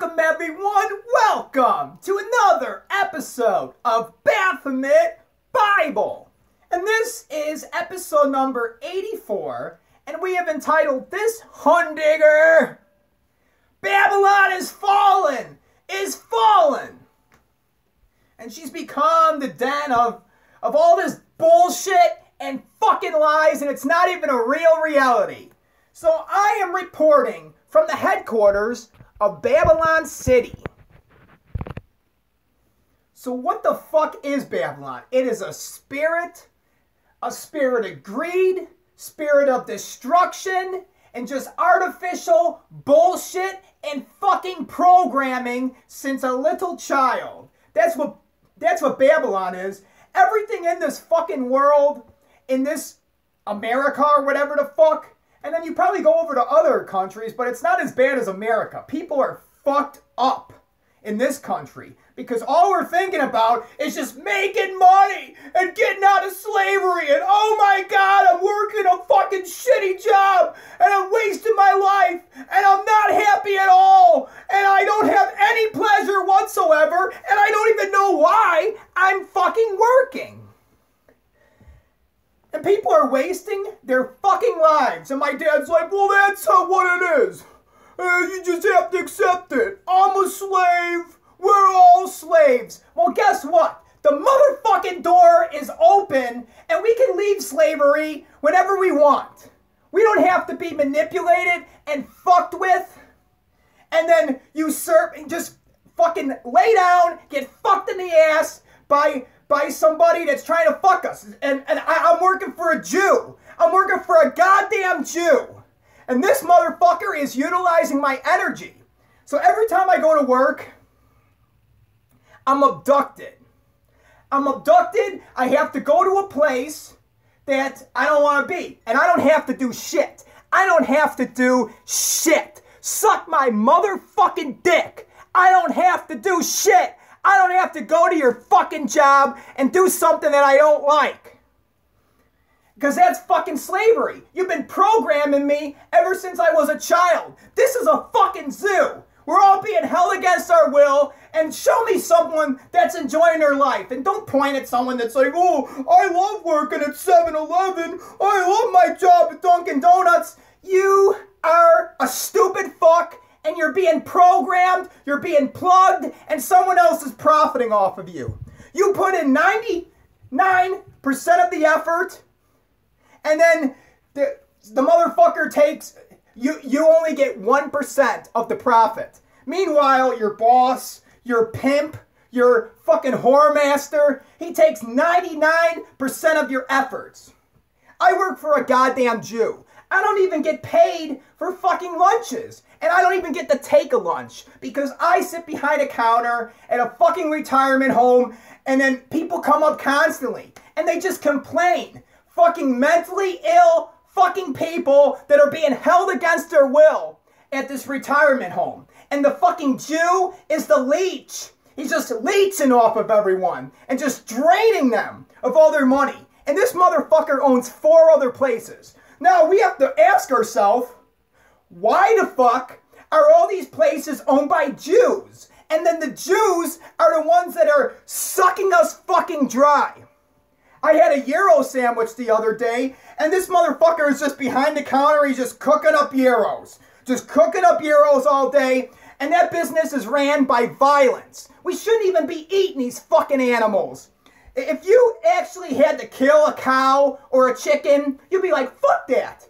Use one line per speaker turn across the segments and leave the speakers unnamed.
Welcome everyone, welcome to another episode of Baphomet Bible. And this is episode number 84, and we have entitled this Hundigger, Babylon is fallen, And she's become the den of all this bullshit and fucking lies, and it's not even a real reality. So I am reporting from the headquarters of Babylon City. So what the fuck is Babylon? It is a spirit of greed, spirit of destruction, and just artificial bullshit and fucking programming since a little child. That's what Babylon is. Everything in this fucking world, in this America or whatever the fuck, and then you probably go over to other countries, but it's not as bad as America. People are fucked up in this country because all we're thinking about is just making money and getting out of slavery. And oh my God, I'm working a fucking shitty job and I'm wasting my life and I'm not happy at all. And I don't have any pleasure whatsoever. And I don't even know why I'm fucking working. And people are wasting their fucking lives. And my dad's like, well, that's what it is. You just have to accept it. I'm a slave. We're all slaves. Well, guess what? The motherfucking door is open and we can leave slavery whenever we want. We don't have to be manipulated and fucked with and then usurp and just fucking lay down, get fucked in the ass by somebody that's trying to fuck us. And I'm working for a Jew. I'm working for a goddamn Jew. And this motherfucker is utilizing my energy. So every time I go to work, I'm abducted. I have to go to a place that I don't want to be. And I don't have to do shit. Suck my motherfucking dick. I don't have to do shit. I don't have to go to your fucking job and do something that I don't like. Because that's fucking slavery. You've been programming me ever since I was a child. This is a fucking zoo. We're all being held against our will, and show me someone that's enjoying their life. And don't point at someone that's like, oh, I love working at 7-Eleven. I love my job at Dunkin' Donuts. You are a stupid fuck. And you're being programmed, you're being plugged, and someone else is profiting off of you. You put in 99% of the effort, and then the motherfucker takes, you only get 1% of the profit. Meanwhile, your boss, your pimp, your fucking whoremaster, he takes 99% of your efforts. I work for a goddamn Jew. I don't even get paid for fucking lunches. And I don't even get to take a lunch because I sit behind a counter at a fucking retirement home and then people come up constantly and they just complain. Fucking mentally ill fucking people that are being held against their will at this retirement home. And the fucking Jew is the leech. He's just leeching off of everyone and just draining them of all their money. And this motherfucker owns 4 other places. Now we have to ask ourselves, why the fuck are all these places owned by Jews? And then the Jews are the ones that are sucking us fucking dry. I had a gyro sandwich the other day, and this motherfucker is just behind the counter. He's just cooking up gyros. Just cooking up gyros all day. And that business is ran by violence. We shouldn't even be eating these fucking animals. If you actually had to kill a cow or a chicken, you'd be like, fuck that.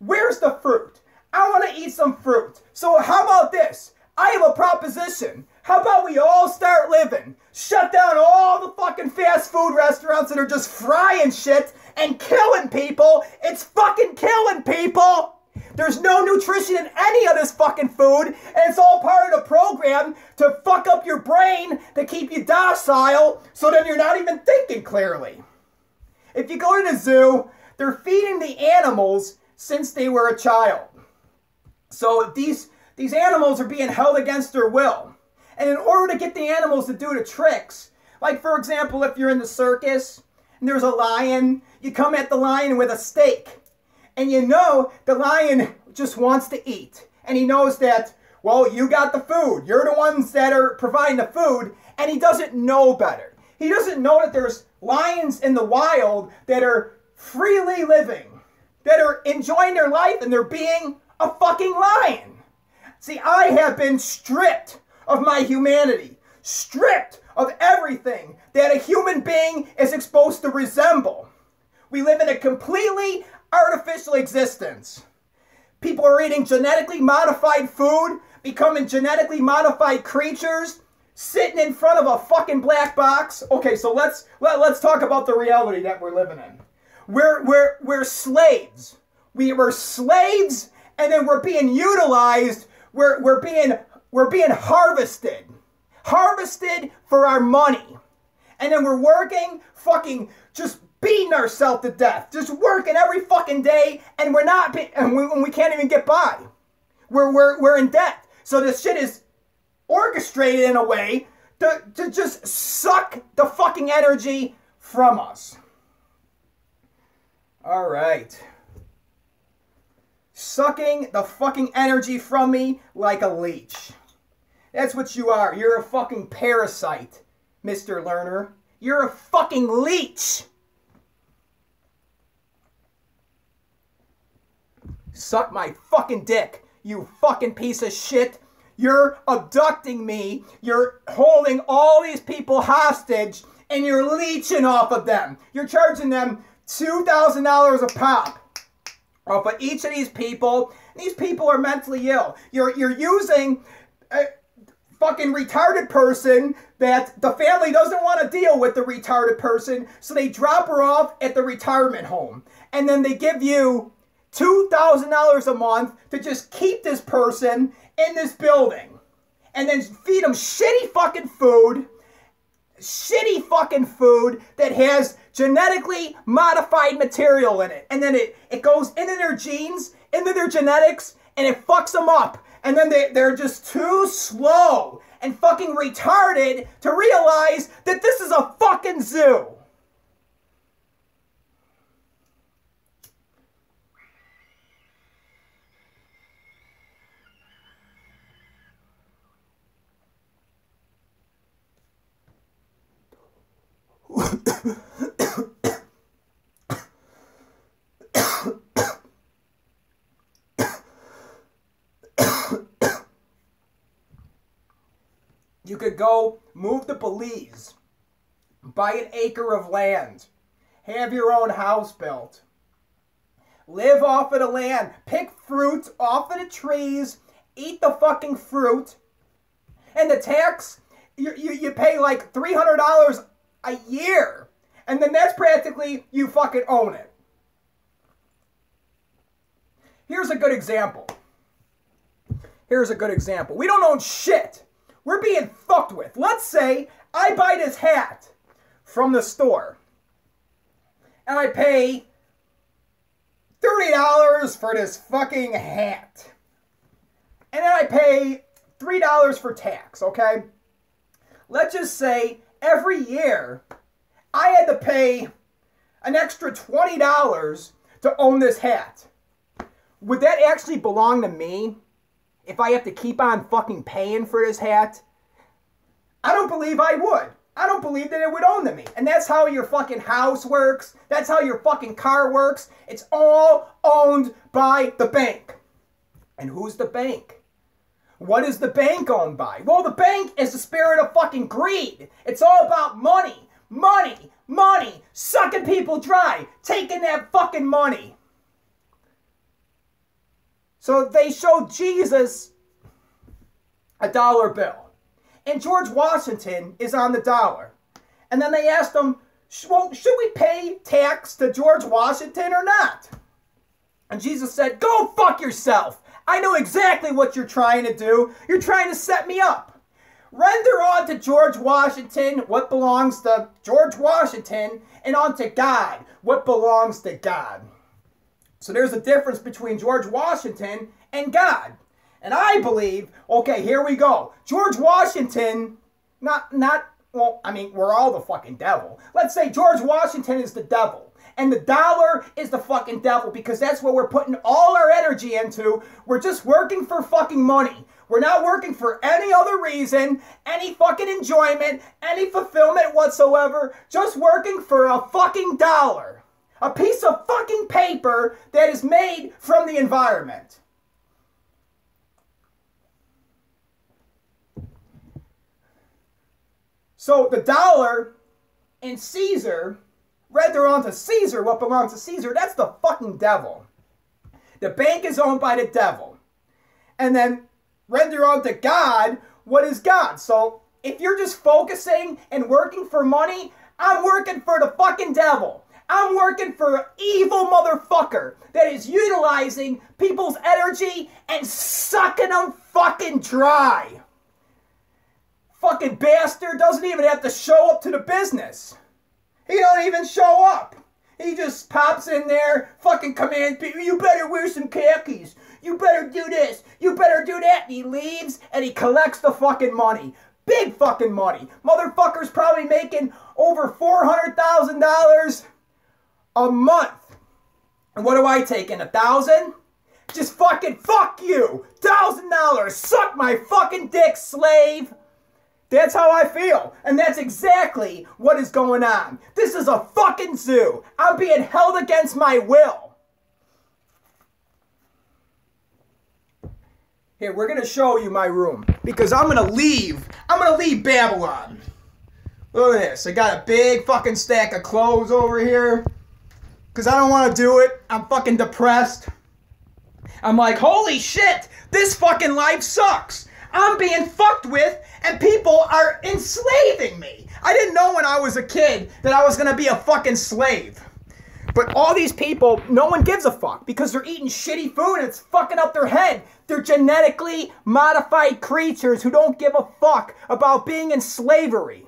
Where's the fruit? I want to eat some fruit. So how about this? I have a proposition. How about we all start living? Shut down all the fucking fast food restaurants that are just frying shit and killing people. It's fucking killing people. There's no nutrition in any of this fucking food, and it's all part of the program to fuck up your brain to keep you docile so then you're not even thinking clearly. If you go to the zoo, they're feeding the animals since they were a child. So these animals are being held against their will. And in order to get the animals to do the tricks, like for example, if you're in the circus and there's a lion, you come at the lion with a stake. And you know the lion just wants to eat. And he knows that Well, you got the food. You're the ones that are providing the food, and he doesn't know better. He doesn't know that there's lions in the wild that are freely living, that are enjoying their life, and they're being a fucking lion. See, I have been stripped of my humanity, stripped of everything that a human being is supposed to resemble. We live in a completely artificial existence. People are eating genetically modified food, becoming genetically modified creatures, sitting in front of a fucking black box. Okay, so let's talk about the reality that we're living in. We're slaves. We were slaves, and then we're being utilized. We're being harvested for our money, and then we're working, fucking just beating ourselves to death, just working every fucking day, and we can't even get by. We're in debt. So this shit is orchestrated in a way to just suck the fucking energy from us. All right. Sucking the fucking energy from me like a leech. That's what you are. You're a fucking parasite, Mr. Learner. You're a fucking leech. Suck my fucking dick, you fucking piece of shit. You're abducting me. You're holding all these people hostage, and you're leeching off of them. You're charging them $2,000 a pop off of each of these people. These people are mentally ill. You're using a fucking retarded person that the family doesn't want to deal with the retarded person, so they drop her off at the retirement home. And then they give you $2,000 a month to just keep this person in this building. And then feed them shitty fucking food that has genetically modified material in it. And then it goes into their genes, into their genetics, and it fucks them up. And then they're just too slow and fucking retarded to realize that this is a fucking zoo. You could go move to Belize, buy an acre of land, have your own house built, live off of the land, pick fruit off of the trees, eat the fucking fruit, and the tax, you pay like $300 a year, and then that's practically you fucking own it. Here's a good example. We don't own shit. We're being fucked with. Let's say I buy this hat from the store, and I pay $30 for this fucking hat. And then I pay $3 for tax, okay? Let's just say every year I had to pay an extra $20 to own this hat. Would that actually belong to me if I have to keep on fucking paying for this hat? I don't believe I would. I don't believe that it would own to me. And that's how your fucking house works. That's how your fucking car works. It's all owned by the bank. And who's the bank? What is the bank owned by? Well, the bank is the spirit of fucking greed. It's all about money. Money. Money. Sucking people dry. Taking that fucking money. So they showed Jesus a dollar bill. And George Washington is on the dollar. And then they asked him, well, should we pay tax to George Washington or not? And Jesus said, go fuck yourself. I know exactly what you're trying to do. You're trying to set me up. Render unto George Washington what belongs to George Washington, and unto God what belongs to God. So there's a difference between George Washington and God. And I believe, okay, here we go. George Washington, well, I mean, we're all the fucking devil. Let's say George Washington is the devil. And the dollar is the fucking devil because that's what we're putting all our energy into. We're just working for fucking money. We're not working for any other reason, any fucking enjoyment, any fulfillment whatsoever. Just working for a fucking dollar. A piece of fucking paper that is made from the environment. So the dollar and Caesar, render unto Caesar what belongs to Caesar, that's the fucking devil. The bank is owned by the devil. And then render unto God what is God. So if you're just focusing and working for money, I'm working for the fucking devil. I'm working for an evil motherfucker that is utilizing people's energy and sucking them fucking dry. Fucking bastard doesn't even have to show up to the business. He don't even show up. He just pops in there, fucking commands people, you better wear some khakis. You better do this. You better do that. And he leaves and he collects the fucking money. Big fucking money. Motherfucker's probably making over $400,000 a month. And what do I take in? 1,000? Just fucking fuck you. $1,000. Suck my fucking dick, slave. That's how I feel. And that's exactly what is going on. This is a fucking zoo. I'm being held against my will. Here, we're going to show you my room. Because I'm going to leave. I'm going to leave Babylon. Look at this. I got a big fucking stack of clothes over here. Because I don't want to do it. I'm fucking depressed. I'm like, holy shit. This fucking life sucks. I'm being fucked with. And people are enslaving me. I didn't know when I was a kid that I was going to be a fucking slave. But all these people, no one gives a fuck because they're eating shitty food and it's fucking up their head. They're genetically modified creatures who don't give a fuck about being in slavery.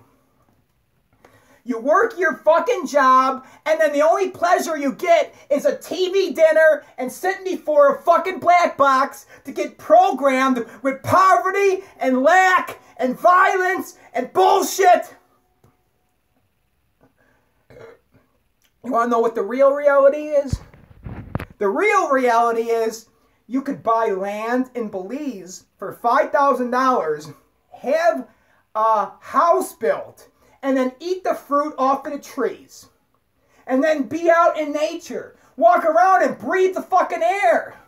You work your fucking job and then the only pleasure you get is a TV dinner and sitting before a fucking black box to get programmed with poverty and lack and violence and bullshit. You want to know what the real reality is? The real reality is you could buy land in Belize for $5,000, have a house built, and then eat the fruit off of the trees. And then be out in nature. Walk around and breathe the fucking air.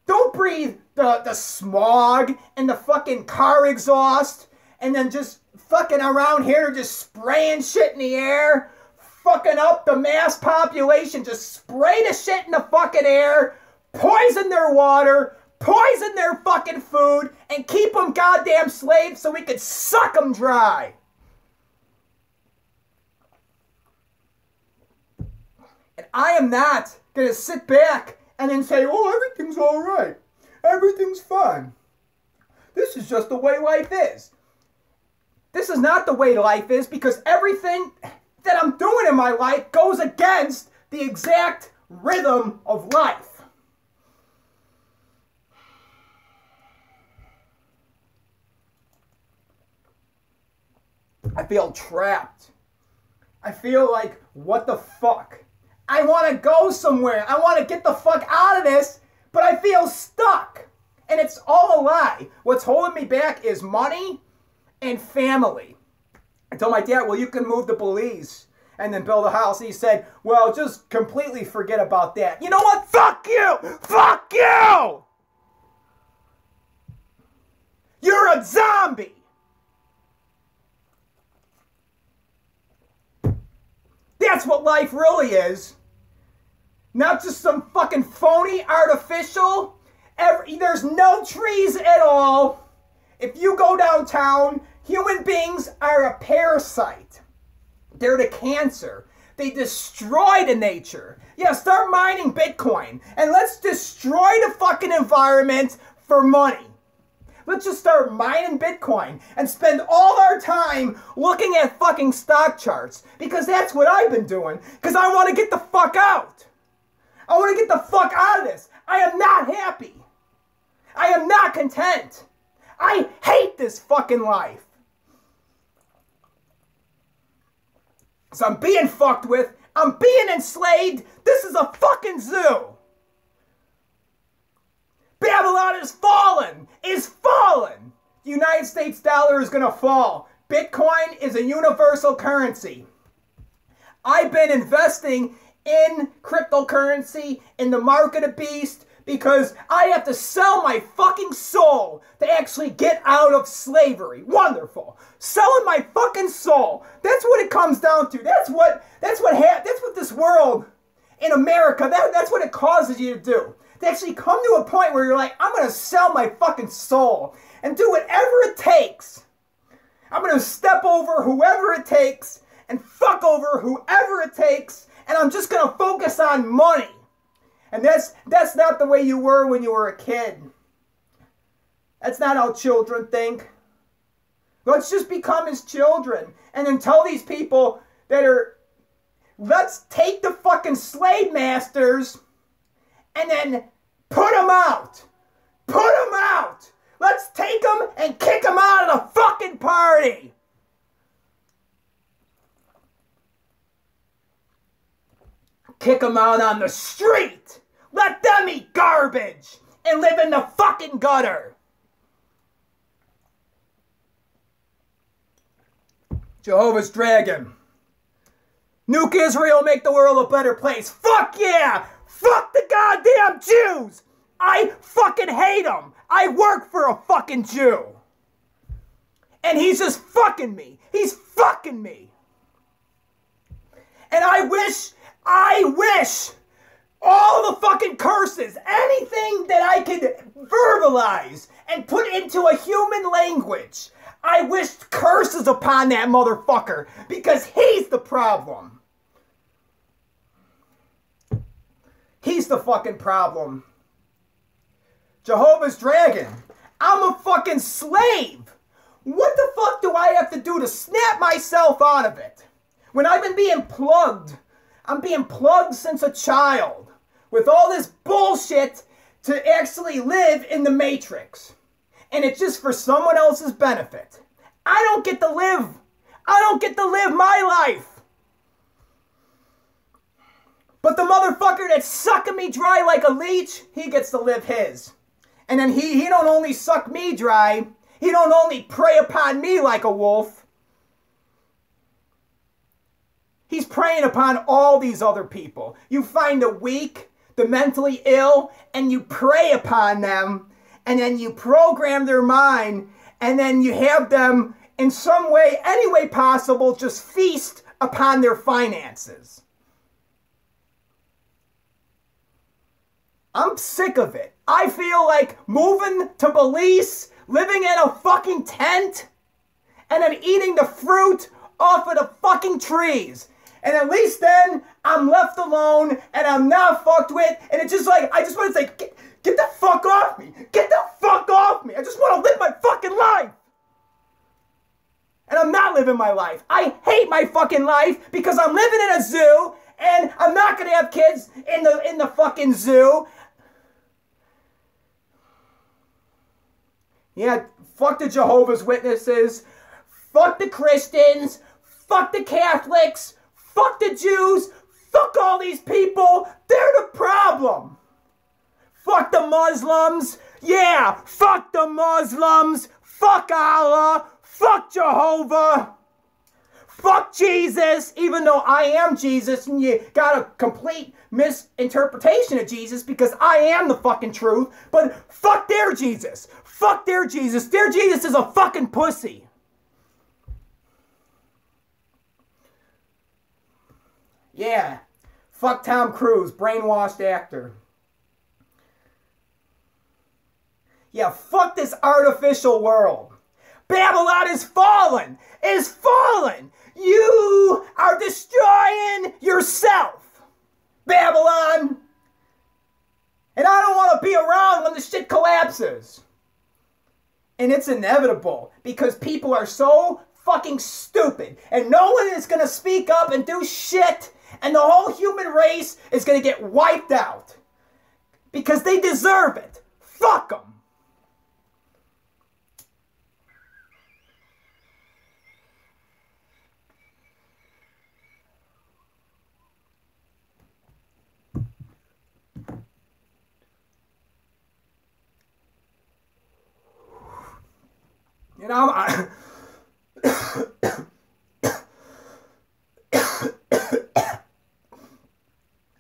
Don't breathe the smog and the fucking car exhaust and then just fucking around here just spraying shit in the air. Fucking up the mass population. Just spray the shit in the fucking air. Poison their water. Poison their fucking food. And keep them goddamn slaves so we could suck them dry. And I am not going to sit back and then say, oh, everything's all right. Everything's fine. This is just the way life is. This is not the way life is because everything that I'm doing in my life goes against the exact rhythm of life. I feel trapped. I feel like, what the fuck? I want to go somewhere. I want to get the fuck out of this, but I feel stuck. And it's all a lie. What's holding me back is money and family. I told my dad, well, you can move to Belize and then build a house. He said, well, just completely forget about that. You know what? Fuck you! Fuck you! You're a zombie! That's what life really is. Not just some fucking phony, artificial. There's no trees at all. If you go downtown, human beings are a parasite. They're the cancer. They destroy the nature. Yeah, start mining Bitcoin. And let's destroy the fucking environment for money. Let's just start mining Bitcoin and spend all our time looking at fucking stock charts. Because that's what I've been doing. Because I want to get the fuck out. I want to get the fuck out of this. I am not happy. I am not content. I hate this fucking life. So I'm being fucked with. I'm being enslaved. This is a fucking zoo. Babylon is fallen. Is fallen. The United States dollar is going to fall. Bitcoin is a universal currency. I've been investing in cryptocurrency, in the mark of the beast, because I have to sell my fucking soul to actually get out of slavery. Wonderful. Selling my fucking soul. That's what it comes down to. That's what this world in America, that's what it causes you to do. To actually come to a point where you're like, I'm going to sell my fucking soul and do whatever it takes. I'm going to step over whoever it takes and fuck over whoever it takes, and I'm just going to focus on money. And that's not the way you were when you were a kid. That's not how children think. Let's just become his children and then tell these people that are, let's take the fucking slave masters and then put them out. Put them out. Let's take them and kick them out of the fucking party. Kick them out on the street. Let them eat garbage and live in the fucking gutter. Jehovah's Dragon. Nuke Israel, make the world a better place. Fuck yeah! Fuck the goddamn Jews! I fucking hate them. I work for a fucking Jew. And he's just fucking me. He's fucking me. And I wish all the fucking curses, anything that I could verbalize and put into a human language, I wished curses upon that motherfucker because he's the problem. He's the fucking problem. Jehovah's Dragon. I'm a fucking slave. What the fuck do I have to do to snap myself out of it? When I've been being plugged, I'm being plugged since a child with all this bullshit to actually live in the Matrix. And it's just for someone else's benefit. I don't get to live. I don't get to live my life. But the motherfucker that's sucking me dry like a leech, he gets to live his. And then he don't only suck me dry, he don't only prey upon me like a wolf. He's preying upon all these other people. You find the weak, the mentally ill, and you prey upon them, and then you program their mind, and then you have them in some way, any way possible, just feast upon their finances. I'm sick of it. I feel like moving to Belize, living in a fucking tent, and then eating the fruit off of the fucking trees. And at least then, I'm left alone, and I'm not fucked with, and it's just like, I just want to say, get the fuck off me. Get the fuck off me. I just want to live my fucking life. And I'm not living my life. I hate my fucking life because I'm living in a zoo, and I'm not going to have kids in the fucking zoo. Yeah, fuck the Jehovah's Witnesses, fuck the Christians, fuck the Catholics, fuck the Jews, fuck all these people. They're the problem. Fuck the Muslims. Yeah, fuck the Muslims. Fuck Allah. Fuck Jehovah. Fuck Jesus, even though I am Jesus and you got a complete misinterpretation of Jesus because I am the fucking truth. But fuck their Jesus. Fuck their Jesus. Their Jesus is a fucking pussy. Yeah. Fuck Tom Cruise, brainwashed actor. Yeah, fuck this artificial world. Babylon is fallen. Is fallen. You are destroying yourself, Babylon. And I don't want to be around when the shit collapses. And it's inevitable because people are so fucking stupid. And no one is going to speak up and do shit. And the whole human race is going to get wiped out. Because they deserve it. Fuck them. And I'm...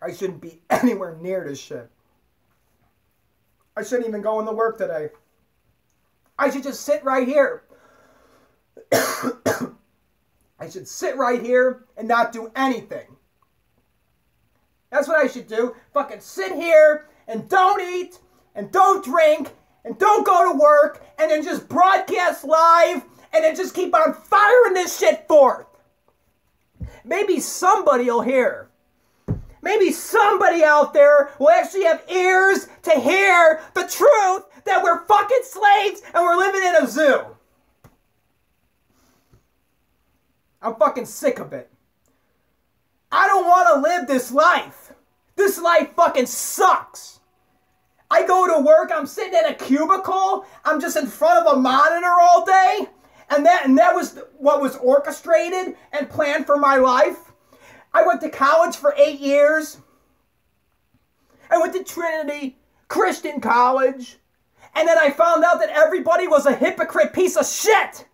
I shouldn't be anywhere near this shit. I shouldn't even go into work today. I should just sit right here. I should sit right here and not do anything. That's what I should do. Fucking sit here and don't eat and don't drink and don't go to work and then just broadcast live and then just keep on firing this shit forth. Maybe somebody will hear. Maybe somebody out there will actually have ears to hear the truth that we're fucking slaves and we're living in a zoo. I'm fucking sick of it. I don't want to live this life. This life fucking sucks. I go to work, I'm sitting in a cubicle, I'm just in front of a monitor all day, and that was what was orchestrated and planned for my life. I went to college for 8 years. I went to Trinity Christian College, and then I found out that everybody was a hypocrite piece of shit.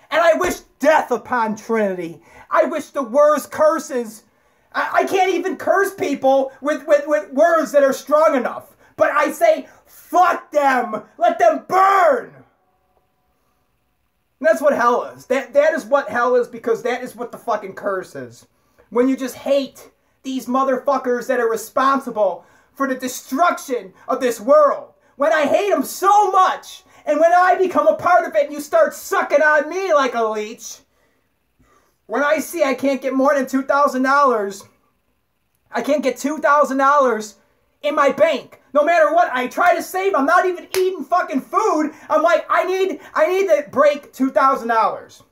And I wish death upon Trinity. I wish the worst curses. I can't even curse people with words that are strong enough. But I say, fuck them. Let them burn. And that's what hell is. That is what hell is, because that is what the fucking curse is. When you just hate these motherfuckers that are responsible for the destruction of this world. When I hate them so much, and when I become a part of it and you start sucking on me like a leech, when I see I can't get more than $2,000, I can't get $2,000 in my bank. No matter what, I try to save. I'm not even eating fucking food. I'm like, I need to break $2,000.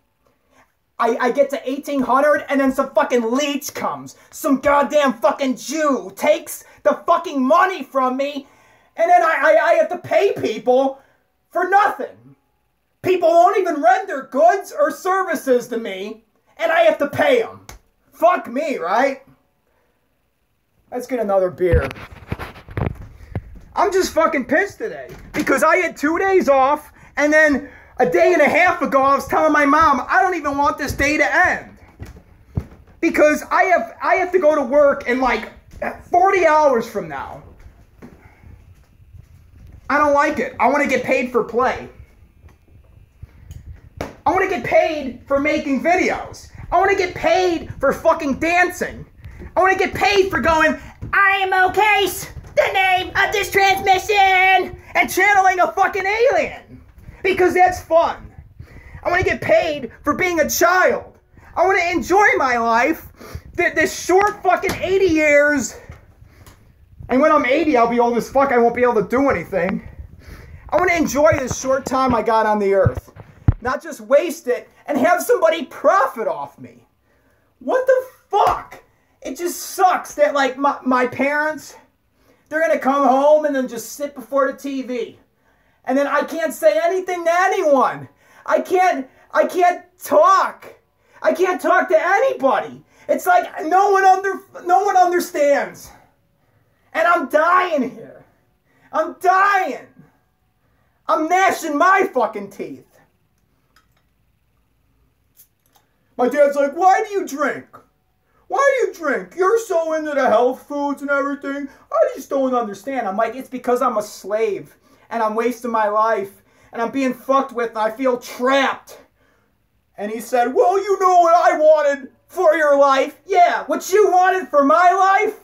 I get to 1,800 and then some fucking leech comes. Some goddamn fucking Jew takes the fucking money from me, and then I have to pay people for nothing. People won't even render goods or services to me, and I have to pay them. Fuck me, right? Let's get another beer. I'm just fucking pissed today because I had 2 days off, and then a day and a half ago I was telling my mom I don't even want this day to end because I have to go to work in like 40 hours from now. I don't like it. I want to get paid for play. I want to get paid for making videos. I want to get paid for fucking dancing. I want to get paid for going, I am okay, the name of this transmission, and channeling a fucking alien. Because that's fun. I want to get paid for being a child. I want to enjoy my life, this short fucking 80 years. And when I'm 80, I'll be old as fuck. I won't be able to do anything. I want to enjoy this short time I got on the earth. Not just waste it and have somebody profit off me. What the fuck? It just sucks that, like, my parents, they're going to come home and then just sit before the TV. And then I can't say anything to anyone. I can't talk. I can't talk to anybody. It's like no one understands. And I'm dying here. I'm dying. I'm gnashing my fucking teeth. My dad's like, why do you drink? Why do you drink? You're so into the health foods and everything. I just don't understand. I'm like, it's because I'm a slave. And I'm wasting my life. And I'm being fucked with. And I feel trapped. And he said, well, you know what I wanted for your life. Yeah, what you wanted for my life?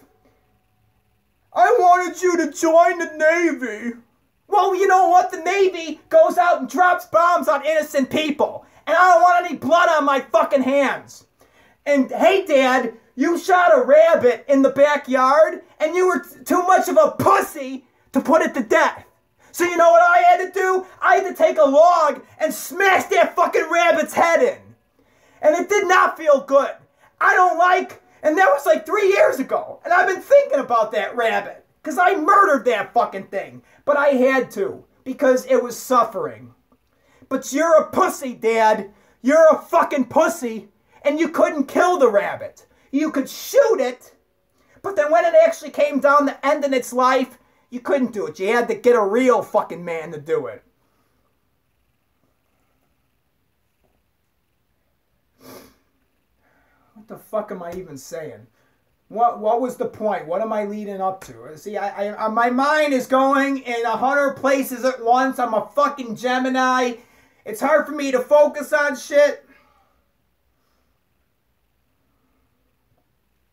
I wanted you to join the Navy. Well, you know what? The Navy goes out and drops bombs on innocent people. And I don't want any blood on my fucking hands. And hey, Dad, you shot a rabbit in the backyard, and you were too much of a pussy to put it to death. So you know what I had to do? I had to take a log and smash that fucking rabbit's head in. And it did not feel good. I don't like, and that was like 3 years ago. And I've been thinking about that rabbit. Because I murdered that fucking thing. But I had to. Because it was suffering. But you're a pussy, Dad. You're a fucking pussy. And you couldn't kill the rabbit. You could shoot it. But then when it actually came down to ending its life, you couldn't do it. You had to get a real fucking man to do it. the fuck am I even saying? What was the point? What am I leading up to? See, my mind is going in 100 places at once. I'm a fucking Gemini. It's hard for me to focus on shit.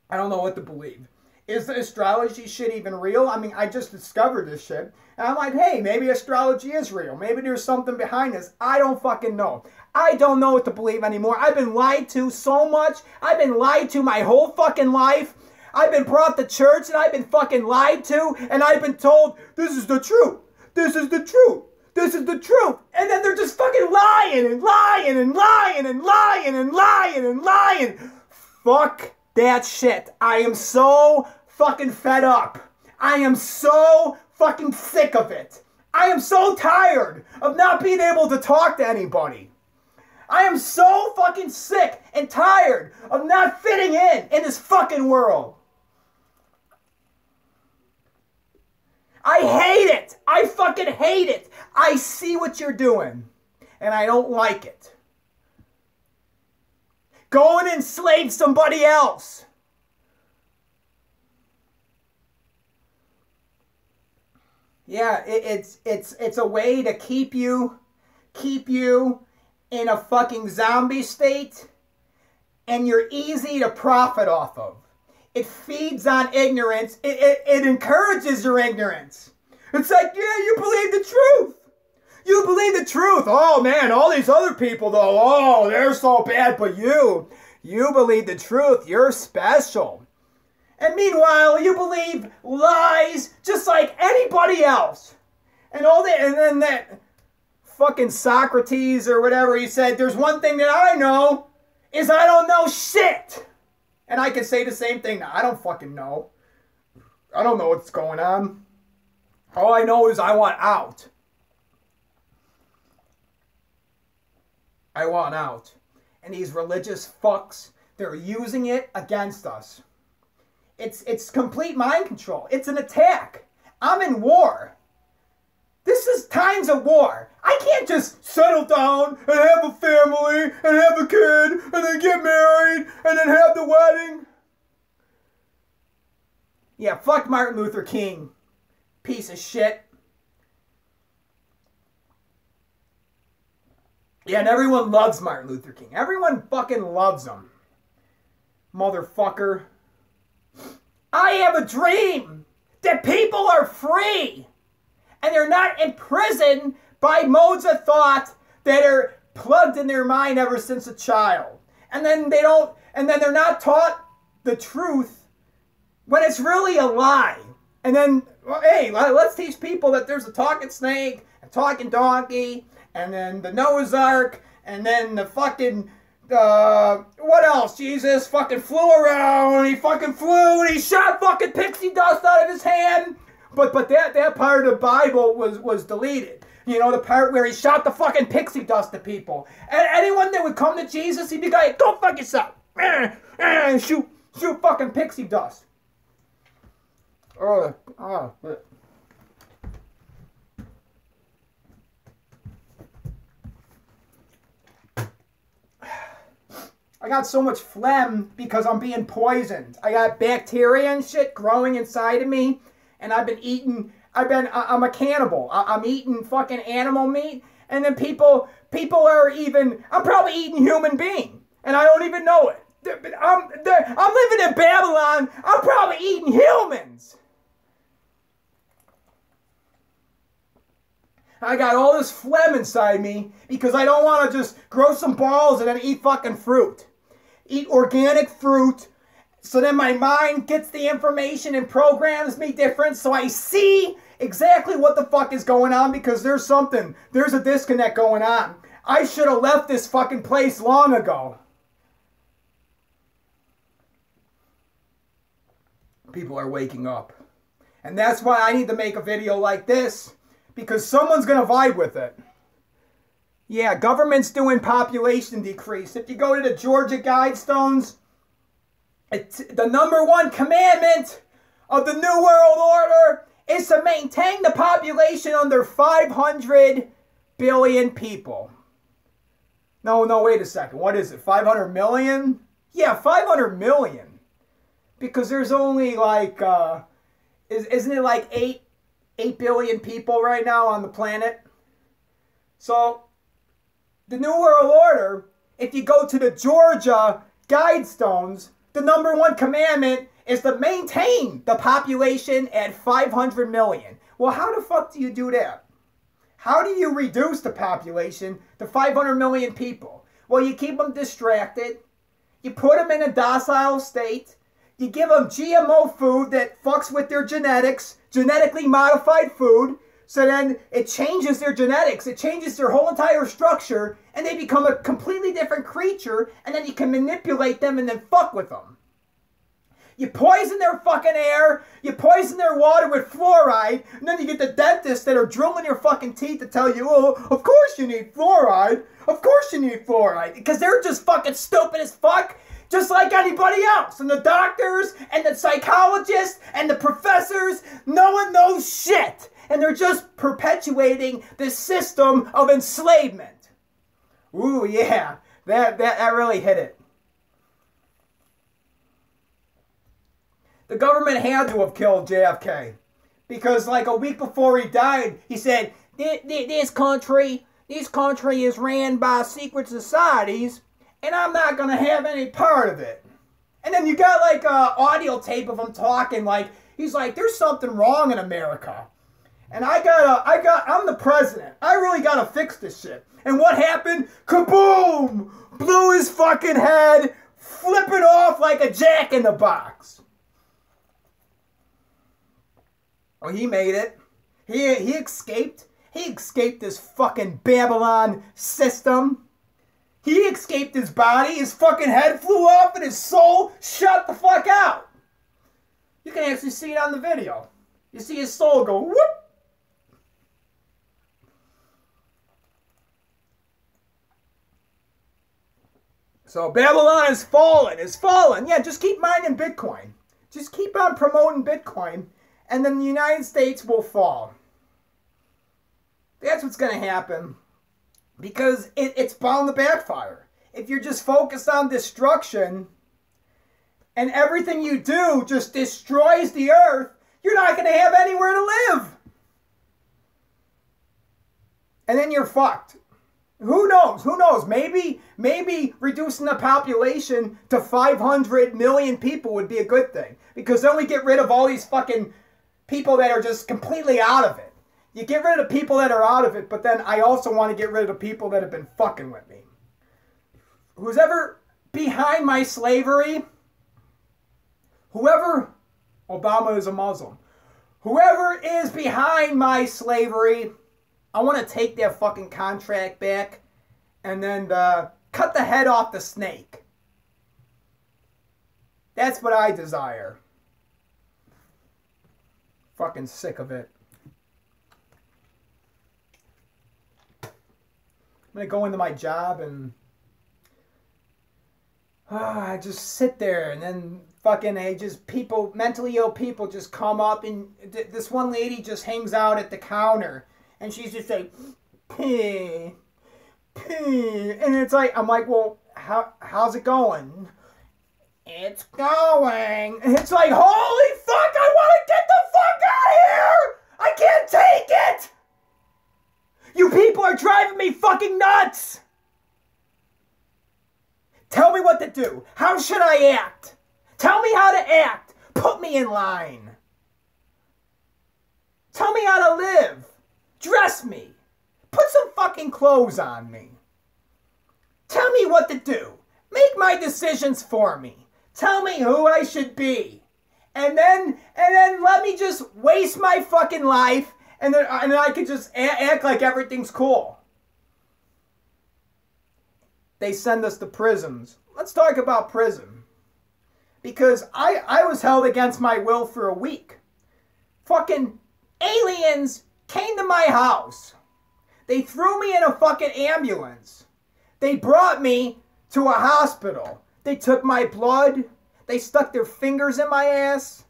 I don't know what to believe. Is the astrology shit even real? I mean, I just discovered this shit. And I'm like, hey, maybe astrology is real. Maybe there's something behind this. I don't fucking know. I don't know what to believe anymore. I've been lied to so much. I've been lied to my whole fucking life. I've been brought to church and I've been fucking lied to. And I've been told, this is the truth. This is the truth. This is the truth. And then they're just fucking lying and lying and lying and lying and lying and lying. Fuck that shit. I am so fucking fed up. I am so fucking sick of it. I am so tired of not being able to talk to anybody. I am so fucking sick and tired of not fitting in this fucking world. I hate it. I fucking hate it. I see what you're doing, and I don't like it. Go and enslave somebody else. Yeah, it's a way to keep you in a fucking zombie state, and you're easy to profit off of. It feeds on ignorance. It encourages your ignorance. It's like, yeah, you believe the truth. You believe the truth. Oh, man, all these other people, though, oh, they're so bad. But you believe the truth. You're special. And meanwhile, you believe lies just like anybody else. And all that, and then that fucking Socrates or whatever, he said, there's one thing that I know, is I don't know shit. And I can say the same thing now. I don't fucking know. I don't know what's going on. All I know is I want out. I want out. And these religious fucks, they're using it against us. It's complete mind control. It's an attack. I'm in war. This is times of war. I can't just settle down and have a family and have a kid and then get married and then have the wedding. Yeah, fuck Martin Luther King. Piece of shit. Yeah, and everyone loves Martin Luther King. Everyone fucking loves him. Motherfucker. I have a dream that people are free and they're not imprisoned by modes of thought that are plugged in their mind ever since a child. And then they're not taught the truth when it's really a lie. And then, well, hey, let's teach people that there's a talking snake, a talking donkey, and then the Noah's Ark, and then the fucking, what else? Jesus fucking flew around, he fucking flew, and he shot fucking pixie dust out of his hand. But that part of the Bible was deleted. You know, the part where he shot the fucking pixie dust to people. And anyone that would come to Jesus, he'd be like, go fuck yourself. Shoot fucking pixie dust. I got so much phlegm because I'm being poisoned. I got bacteria and shit growing inside of me. And I'm a cannibal. I'm eating fucking animal meat. And then people are even, I'm probably eating human being. And I don't even know it. I'm living in Babylon. I'm probably eating humans. I got all this phlegm inside me because I don't want to just grow some balls and then eat fucking fruit. Eat organic fruit. So then my mind gets the information and programs me different so I see exactly what the fuck is going on because there's a disconnect going on. I should have left this fucking place long ago. People are waking up. And that's why I need to make a video like this because someone's going to vibe with it. Yeah, government's doing population decrease. If you go to the Georgia Guidestones, the #1 commandment of the New World Order is to maintain the population under 500 billion people. No, wait a second. What is it? 500 million? Yeah, 500 million. Because there's only like, isn't it like 8 billion people right now on the planet? So, the New World Order, if you go to the Georgia Guidestones, the #1 commandment is to maintain the population at 500 million. Well, how the fuck do you do that? How do you reduce the population to 500 million people? Well, you keep them distracted. You put them in a docile state. You give them GMO food that fucks with their genetics, genetically modified food, so then it changes their genetics, it changes their whole entire structure, and they become a completely different creature, and then you can manipulate them and then fuck with them. You poison their fucking air, you poison their water with fluoride, and then you get the dentists that are drilling your fucking teeth to tell you, oh, of course you need fluoride, of course you need fluoride, because they're just fucking stupid as fuck, just like anybody else. And the doctors, and the psychologists, and the professors, no one knows shit. And they're just perpetuating this system of enslavement. Ooh, yeah, that really hit it. The government had to have killed JFK. Because like a week before he died, he said, this country is ran by secret societies, and I'm not going to have any part of it. And then you got like an audio tape of him talking like, he's like, there's something wrong in America. And I'm the president. I really gotta fix this shit. And what happened? Kaboom! Blew his fucking head, flipping off like a jack-in-the-box. Well, he made it. He escaped. He escaped this fucking Babylon system. He escaped his body. His fucking head flew off and his soul shut the fuck out. You can actually see it on the video. You see his soul go whoop. So Babylon is fallen. Yeah, just keep mining Bitcoin. Just keep on promoting Bitcoin, and then the United States will fall. That's what's going to happen, because it's bound to backfire. If you're just focused on destruction, and everything you do just destroys the earth, you're not going to have anywhere to live. And then you're fucked. Who knows? Who knows? Maybe reducing the population to 500 million people would be a good thing. Because then we get rid of all these fucking people that are just completely out of it. You get rid of the people that are out of it, but then I also want to get rid of the people that have been fucking with me. Who's ever behind my slavery, Obama is a Muslim. Whoever is behind my slavery, I want to take that fucking contract back and then cut the head off the snake. That's what I desire. Fucking sick of it. I'm going to go into my job and I just sit there, and then fucking mentally ill people just come up, and this one lady just hangs out at the counter. And she's just like, pee, pee. And it's like, I'm like, well, how's it going? It's going. And it's like, holy fuck, I want to get the fuck out of here! I can't take it! You people are driving me fucking nuts! Tell me what to do. How should I act? Tell me how to act. Put me in line. Tell me how to live. Dress me. Put some fucking clothes on me. Tell me what to do. Make my decisions for me. Tell me who I should be. And then let me just waste my fucking life, and then I could just act like everything's cool. They send us to prisons. Let's talk about prison. Because I was held against my will for a week. Fucking aliens came to my house. They threw me in a fucking ambulance. They brought me to a hospital. They took my blood. They stuck their fingers in my ass.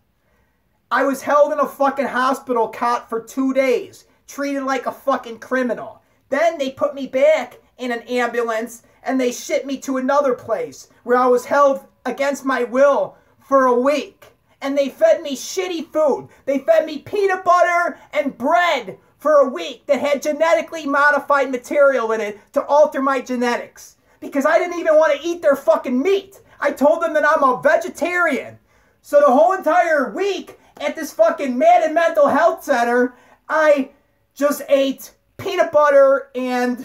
I was held in a fucking hospital cot for 2 days. Treated like a fucking criminal. Then they put me back in an ambulance and they shipped me to another place where I was held against my will for a week. And they fed me shitty food. They fed me peanut butter and bread for a week that had genetically modified material in it to alter my genetics. Because I didn't even want to eat their fucking meat. I told them that I'm a vegetarian. So the whole entire week at this fucking Mad and Mental Health Center, I just ate peanut butter and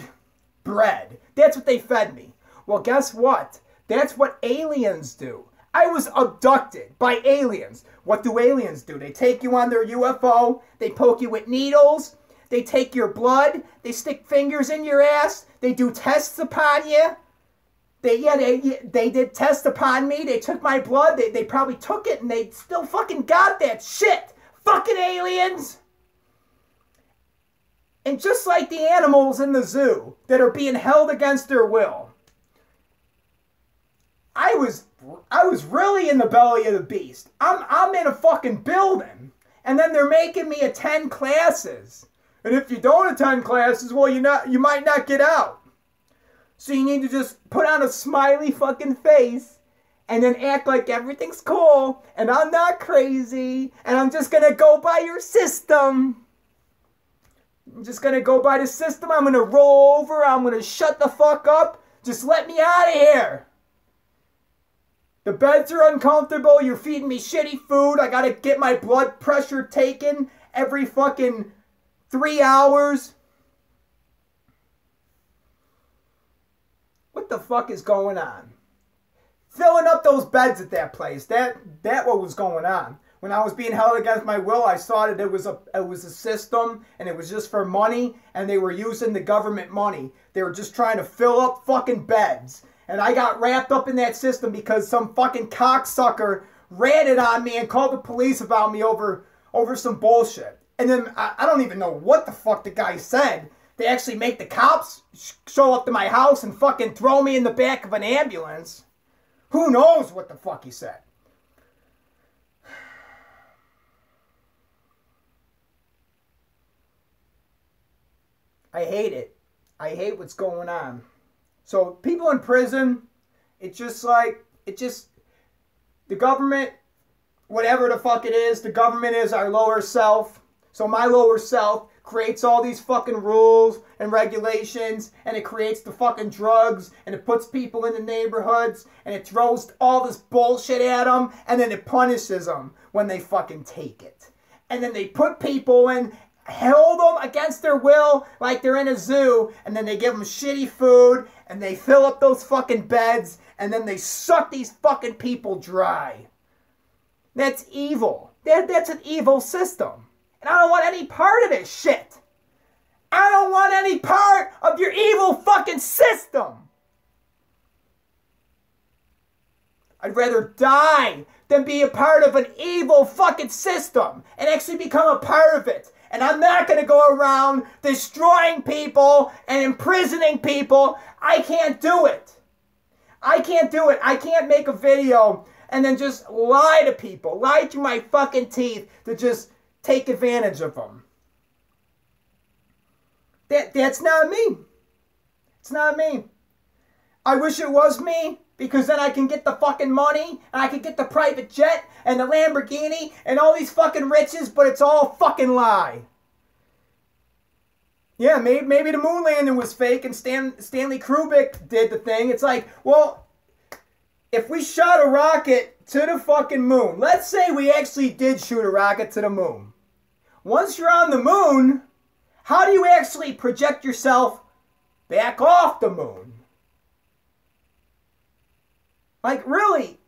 bread. That's what they fed me. Well, guess what? That's what aliens do. I was abducted by aliens. What do aliens do? They take you on their UFO. They poke you with needles. They take your blood. They stick fingers in your ass. They do tests upon you. They did tests upon me. They took my blood. They probably took it and they still fucking got that shit. Fucking aliens. And just like the animals in the zoo that are being held against their will, I was really in the belly of the beast. I'm in a fucking building, and then they're making me attend classes. And if you don't attend classes, well, you might not get out. So you need to just put on a smiley fucking face and then act like everything's cool and I'm not crazy and I'm just gonna go by your system. I'm just gonna go by the system. I'm gonna roll over. I'm gonna shut the fuck up. Just let me out of here. The beds are uncomfortable. You're feeding me shitty food. I gotta get my blood pressure taken every fucking 3 hours. What the fuck is going on? Filling up those beds at that place. That what was going on. When I was being held against my will, I saw that it was a system and it was just for money and they were using the government money. They were just trying to fill up fucking beds. And I got wrapped up in that system because some fucking cocksucker ratted on me and called the police about me over some bullshit. And then I don't even know what the fuck the guy said. They actually make the cops show up to my house and fucking throw me in the back of an ambulance. Who knows what the fuck he said. I hate it. I hate what's going on. So people in prison, the government, whatever the fuck it is, the government is our lower self. So my lower self creates all these fucking rules and regulations, and it creates the fucking drugs, and it puts people in the neighborhoods, and it throws all this bullshit at them, and then it punishes them when they fucking take it. And then they put people in, hold them against their will like they're in a zoo, and then they give them shitty food, and they fill up those fucking beds, and then they suck these fucking people dry. That's evil. That's an evil system. And I don't want any part of this shit. I don't want any part of your evil fucking system. I'd rather die than be a part of an evil fucking system and actually become a part of it. And I'm not going to go around destroying people and imprisoning people. I can't do it. I can't do it. I can't make a video and then just lie to people. Lie through my fucking teeth to just take advantage of them. That's not me. It's not me. I wish it was me, because then I can get the fucking money, and I can get the private jet, and the Lamborghini, and all these fucking riches, but it's all a fucking lie. Yeah, maybe the moon landing was fake, and Stanley Kubrick did the thing. It's like, well, if we shot a rocket to the fucking moon, let's say we actually did shoot a rocket to the moon. Once you're on the moon, how do you actually project yourself back off the moon? Like, really,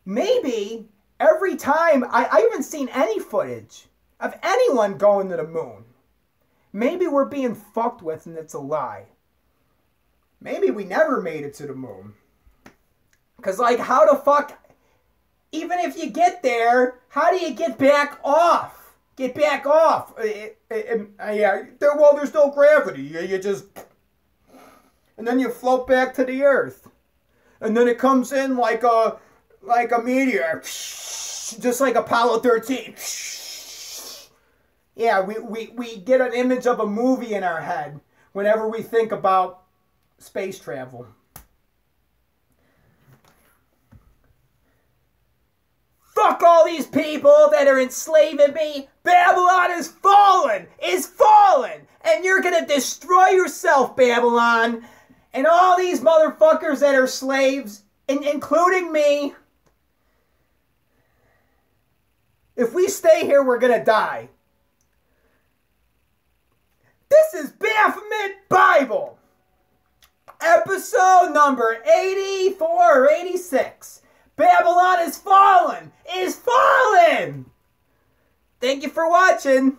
maybe every time, I haven't seen any footage of anyone going to the moon. Maybe we're being fucked with and it's a lie. Maybe we never made it to the moon. Because, like, how the fuck, even if you get there, how do you get back off? Get back off. Yeah, well, there's no gravity. You just, and then you float back to the earth. And then it comes in like a meteor. Just like Apollo 13. Yeah, we get an image of a movie in our head whenever we think about space travel. Fuck all these people that are enslaving me. Babylon is fallen. Is fallen. And you're going to destroy yourself, Babylon. And all these motherfuckers that are slaves, including me. If we stay here, we're going to die. This is Baphomet Bible. Episode number 84 or 86. Babylon is fallen. Is fallen. Thank you for watching.